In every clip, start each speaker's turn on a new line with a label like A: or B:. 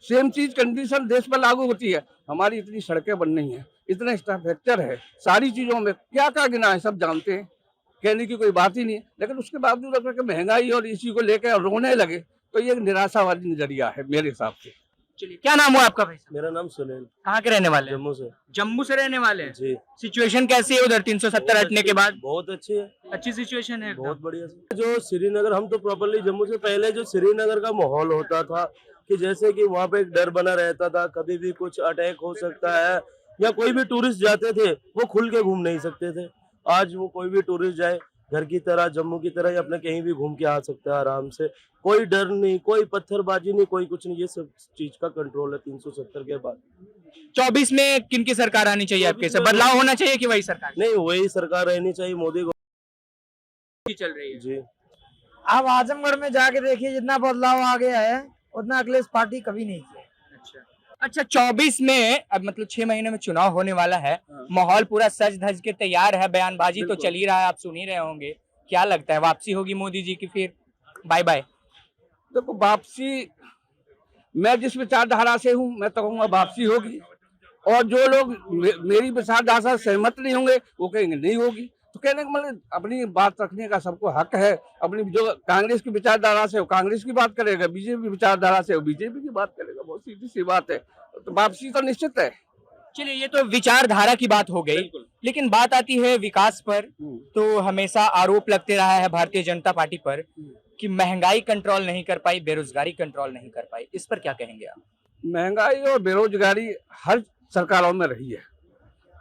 A: Same चीज condition देश पर लागू होती है। हमारी इतनी सड़कें बन रही हैं, इतना इंफ्रास्ट्रक्चर है, सारी चीजों में क्या क्या गिना है सब जानते हैं, कहने की कोई बात ही नहीं है। लेकिन उसके बावजूद अगर महंगाई और इसी को लेकर रोने लगे तो ये एक निराशावादी नजरिया है मेरे हिसाब से।
B: चलिए, क्या नाम हुआ आपका भाई साहब?
C: मेरा नाम सुनील,
B: कहाँ के रहने वाले हैं?
C: जम्मू से।
B: जम्मू से रहने वाले हैं।
C: जी,
B: सिचुएशन कैसी है उधर 370 हटने के बाद?
C: बहुत अच्छी है,
B: अच्छी सिचुएशन है
C: बहुत
B: एकदम।
C: बढ़िया से। जो श्रीनगर, हम तो प्रॉपरली जम्मू से पहले जो श्रीनगर का माहौल होता था कि जैसे कि वहाँ पे एक डर बना रहता था, कभी भी कुछ अटैक हो सकता है, या कोई भी टूरिस्ट जाते थे वो खुल के घूम नहीं सकते थे। आज वो कोई भी टूरिस्ट जाए घर की तरह, जम्मू की तरह ही अपने कहीं भी घूम के आ सकता है आराम से, कोई डर नहीं, कोई पत्थरबाजी नहीं, कोई कुछ नहीं। ये सब चीज का कंट्रोल है 370 के बाद।
B: 24 में किन की सरकार आनी चाहिए आपके हिसाब? बदलाव होना चाहिए कि वही सरकार
C: नहीं, वही सरकार रहनी चाहिए, मोदी को।
B: की चल रही है?
C: जी,
D: आप आजमगढ़ में जाके देखिए, जितना बदलाव आ गया है उतना अखिलेश पार्टी कभी नहीं किया।
B: अच्छा, 24 में अब मतलब 6 महीने में चुनाव होने वाला है, माहौल पूरा सज धज के तैयार है, बयानबाजी तो चल ही रहा है, आप सुन ही रहे होंगे। क्या लगता है, वापसी होगी मोदी जी की फिर बाय बाय?
A: देखो वापसी, मैं जिस विचारधारा से हूँ मैं तो कहूँगा वापसी होगी, और जो लोग मेरी विचारधारा से सहमत नहीं होंगे वो कहेंगे नहीं होगी। तो कहने का मतलब अपनी बात रखने का सबको हक है। अपनी जो कांग्रेस की विचारधारा से वो कांग्रेस की बात करेगा, बीजेपी विचारधारा से वो बीजेपी की बात करेगा, बहुत सीधी सी बात है। तो वापसी तो निश्चित है।
B: चलिए, ये तो विचारधारा की बात हो गई, लेकिन बात आती है विकास पर, तो हमेशा आरोप लगते रहा है भारतीय जनता पार्टी पर कि महंगाई कंट्रोल नहीं कर पाई, बेरोजगारी कंट्रोल नहीं कर पाई। इस पर क्या कहेंगे आप?
A: महंगाई और बेरोजगारी हर सरकारों में रही है,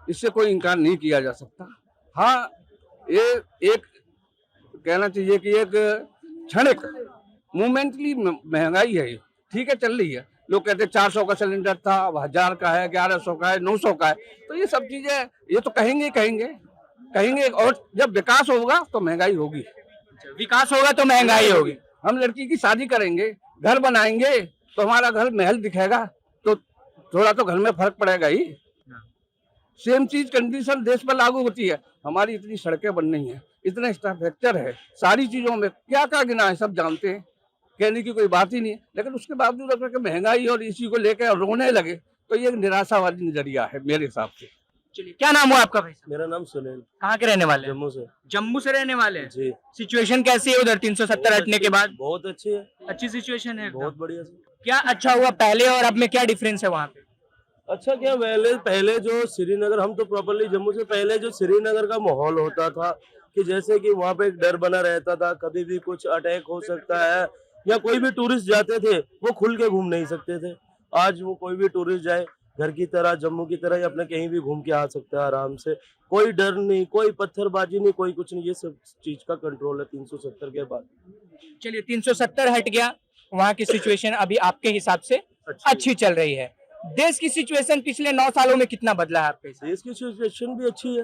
A: इससे कोई इनकार नहीं किया जा सकता। हाँ, ये एक कहना चाहिए कि एक क्षणिक मोमेंटली महंगाई है ये, ठीक है, चल रही है। लोग कहते हैं 400 का सिलेंडर था, अब 1000 का है, 1100 का है, 900 का है। तो ये सब चीजें ये तो कहेंगे, और जब विकास होगा तो महंगाई होगी।
B: विकास होगा तो महंगाई होगी।
A: हम लड़की की शादी करेंगे, घर बनाएंगे तो हमारा घर महल दिखेगा, तो थोड़ा तो घर में फर्क पड़ेगा ही। सेम चीज कंडीशन देश पर लागू होती है। हमारी इतनी सड़कें बन रही हैं, इतना इंफ्रास्ट्रक्चर है, सारी चीजों में क्या क्या गिना है सब जानते हैं, कहने की कोई बात ही नहीं है। लेकिन उसके बावजूद अगर महंगाई और इसी को लेकर रोने लगे तो ये एक निराशावादी नजरिया है मेरे हिसाब से।
B: चलिए, क्या नाम हुआ आपका भाई साहब?
C: मेरा नाम सुनील,
B: कहाँ के रहने वाले हैं?
C: जम्मू से।
B: जम्मू से रहने वाले हैं।
C: जी,
B: सिचुएशन कैसी है उधर 370 हटने के बाद?
C: बहुत अच्छी है,
B: अच्छी सिचुएशन है एकदम।
C: बहुत बढ़िया से।
B: क्या अच्छा हुआ पहले और अब में, क्या डिफरेंस है वहाँ पे?
C: अच्छा क्या, पहले जो श्रीनगर, हम तो प्रॉपरली जम्मू से पहले जो श्रीनगर का माहौल होता था कि जैसे कि वहाँ पे एक डर बना रहता था, कभी भी कुछ अटैक हो सकता है, या कोई भी टूरिस्ट जाते थे वो खुल के घूम नहीं सकते थे। आज वो कोई भी टूरिस्ट जाए घर की तरह, जम्मू की तरह ही अपने कहीं भी घूम के आ सकता है आराम से, कोई डर नहीं, कोई पत्थरबाजी नहीं, कोई कुछ नहीं। ये सब चीज का कंट्रोल है 370 के बाद।
B: चलिए, 370 हट गया, वहाँ की सिचुएशन अभी आपके हिसाब से अच्छी चल रही है। देश की सिचुएशन पिछले 9 सालों में कितना बदला है आपके हिसाब?
C: देश की सिचुएशन भी अच्छी है,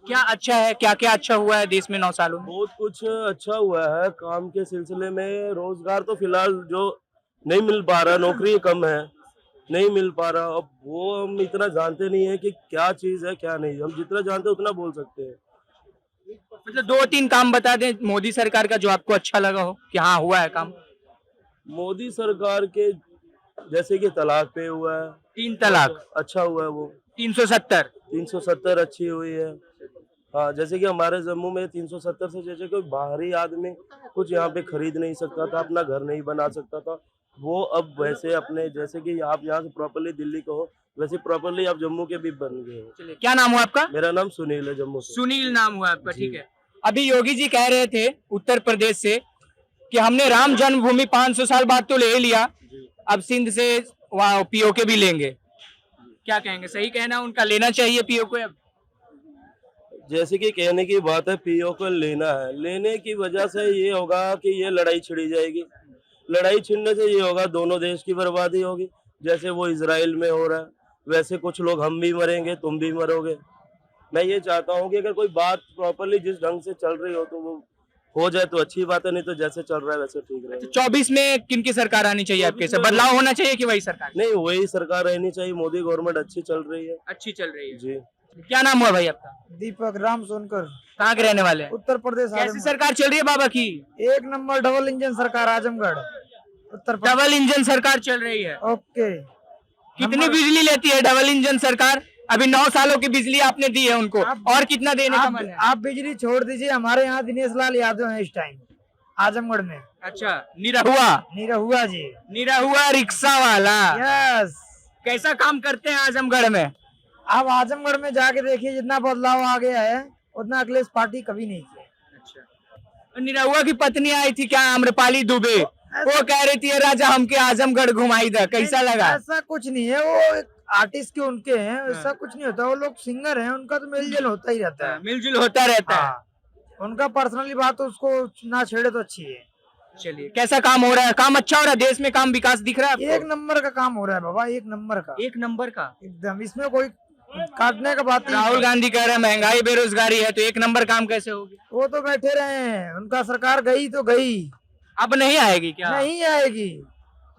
B: क्या अच्छा है, क्या क्या अच्छा हुआ है देश में 9 सालों में?
C: बहुत कुछ अच्छा हुआ है। काम के सिलसिले में रोजगार तो फिलहाल जो नहीं मिल पा रहा, नौकरी कम है, नहीं मिल पा रहा। अब वो हम इतना जानते नहीं है कि क्या चीज है क्या नहीं, हम जितना जानते हैं उतना बोल सकते हैं।
B: मतलब 2-3 काम बता दें मोदी सरकार का जो आपको अच्छा लगा हो कि हाँ हुआ है काम।
C: मोदी सरकार के जैसे कि तलाक पे हुआ है,
B: 3 तलाक,
C: अच्छा हुआ है वो।
B: 370,
C: 370 अच्छी हुई है। हाँ, जैसे कि हमारे जम्मू में 370 से जैसे कोई बाहरी आदमी कुछ यहाँ पे खरीद नहीं सकता था, अपना घर नहीं बना सकता था, वो अब वैसे अपने, जैसे कि आप यहाँ से प्रॉपरली दिल्ली को हो, वैसे प्रॉपरली आप जम्मू के भी बन गए हो।
B: चलिए, क्या नाम हुआ आपका?
C: मेरा नाम सुनील है, जम्मू से।
B: सुनील नाम हुआ आपका,
C: जी।
B: ठीक है। अभी योगी जी कह रहे थे उत्तर प्रदेश से कि हमने राम जन्मभूमि 500 साल बाद तो ले लिया, अब सिंध से वहाँ पीओके भी लेंगे। क्या कहेंगे, सही कहना उनका, लेना चाहिए पीओके? अब
C: जैसे कि कहने की बात है, पीओ को लेना है, लेने की वजह से ये होगा कि ये लड़ाई छिड़ी जाएगी। लड़ाई छिड़ने से ये होगा दोनों देश की बर्बादी होगी। जैसे वो इजराइल में हो रहा है, वैसे कुछ लोग, हम भी मरेंगे, तुम भी मरोगे। मैं ये चाहता हूँ कि अगर कोई बात प्रॉपरली जिस ढंग से चल रही हो तो वो हो जाए तो अच्छी बात है, नहीं तो जैसे चल रहा है वैसे ठीक रहेगा।
B: 24 में किन की सरकार आनी चाहिए आपके हिसाब? बदलाव होना चाहिए कि वही सरकार?
C: नहीं, वही सरकार रहनी चाहिए, मोदी गवर्नमेंट अच्छी चल रही है।
B: अच्छी चल रही है।
C: जी,
B: क्या नाम हुआ भाई आपका?
D: दीपक राम सोनकर,
B: कहाँ के रहने वाले हैं?
D: उत्तर प्रदेश।
B: कैसी सरकार चल रही है बाबा की?
D: एक नंबर डबल इंजन सरकार आजमगढ़। उत्तर प्रदेश।
B: डबल इंजन सरकार चल रही है।
D: ओके।
B: कितनी बिजली लेती है डबल इंजन सरकार? अभी 9 सालों की बिजली आपने दी है उनको, और कितना देने का मन है?
D: आप बिजली छोड़ दीजिए, हमारे यहाँ दिनेश लाल यादव हैं इस टाइम आजमगढ़ में।
B: अच्छा, निरहुआ
D: निरहुआ जी।
B: निरहुआ रिक्शा वाला
D: यस।
B: कैसा काम करते हैं आजमगढ़ में?
D: आप आजमगढ़ में जाके देखिए, जितना बदलाव आ गया है उतना अखिलेश पार्टी कभी नहीं किया।
B: अच्छा, निरहुआ की पत्नी आई थी क्या, आम्रपाली दुबे, वो कह रही थी राजा हमके आजमगढ़ घुमाई दा, कैसा लगा?
D: ऐसा कुछ नहीं है, वो एक आर्टिस्ट के उनके हैं, ऐसा कुछ नहीं होता। वो लोग सिंगर हैं, उनका तो मेलजोल होता ही रहता है।
B: मिलजुल होता रहता है।
D: हाँ, उनका पर्सनली बात तो उसको ना छेड़े तो अच्छी है।
B: चलिए, कैसा काम हो रहा है? काम अच्छा हो रहा है, देश में काम विकास दिख रहा है आपको?
D: एक नंबर का काम हो रहा है बाबा, एक नंबर का,
B: एक नंबर का
D: एकदम। इसमें कोई काटने का बात नहीं।
B: राहुल गांधी कह रहे हैं महंगाई बेरोजगारी है, तो एक नंबर काम कैसे होगी?
D: वो तो बैठे रहे हैं, उनका सरकार गई तो गई,
B: अब नहीं आएगी क्या?
D: नहीं आएगी।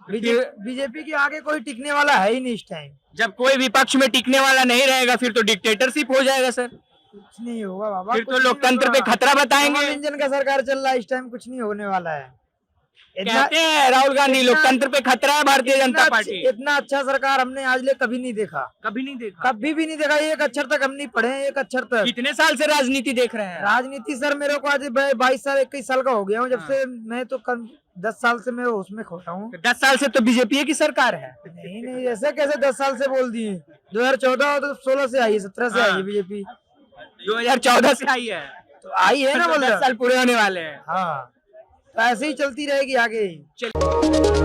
D: बीजेपी के आगे कोई टिकने वाला है ही नहीं इस टाइम।
B: जब कोई विपक्ष में टिकने वाला नहीं रहेगा फिर तो डिक्टेटरशिप हो जाएगा सर।
D: कुछ नहीं होगा बाबा,
B: फिर
D: कुछ
B: तो
D: नहीं
B: लोकतंत्र पे
D: होगा।
B: खतरा बताएंगे।
D: डबल इंजन का सरकार चल रहा है इस टाइम, कुछ नहीं होने वाला है।
B: कहते हैं राहुल गांधी लोकतंत्र पे खतरा है भारतीय जनता पार्टी।
D: इतना अच्छा सरकार हमने आज ले कभी नहीं देखा,
B: कभी नहीं देखा।
D: कभी भी नहीं देखा। एक अक्षर तक हम नहीं पढ़े हैं, एक अक्षर तक।
B: कितने साल से राजनीति देख रहे हैं?
D: राजनीति सर मेरे को आज 22 साल 21 साल का हो गया हूँ, जब से मैं तो 10 साल से मैं उसमें खोटा हूँ।
B: 10 साल से तो बीजेपी की सरकार है।
D: नहीं नहीं, ऐसे कैसे 10 साल से बोल दिए? 2014 तो 16 से आई है, 17 से आई है बीजेपी।
B: 2014 से आई है
D: तो आई है ना, बोल
B: 10 साल पूरे होने वाले हैं।
D: हाँ, तो ऐसे ही चलती रहेगी आगे।
B: चलिए।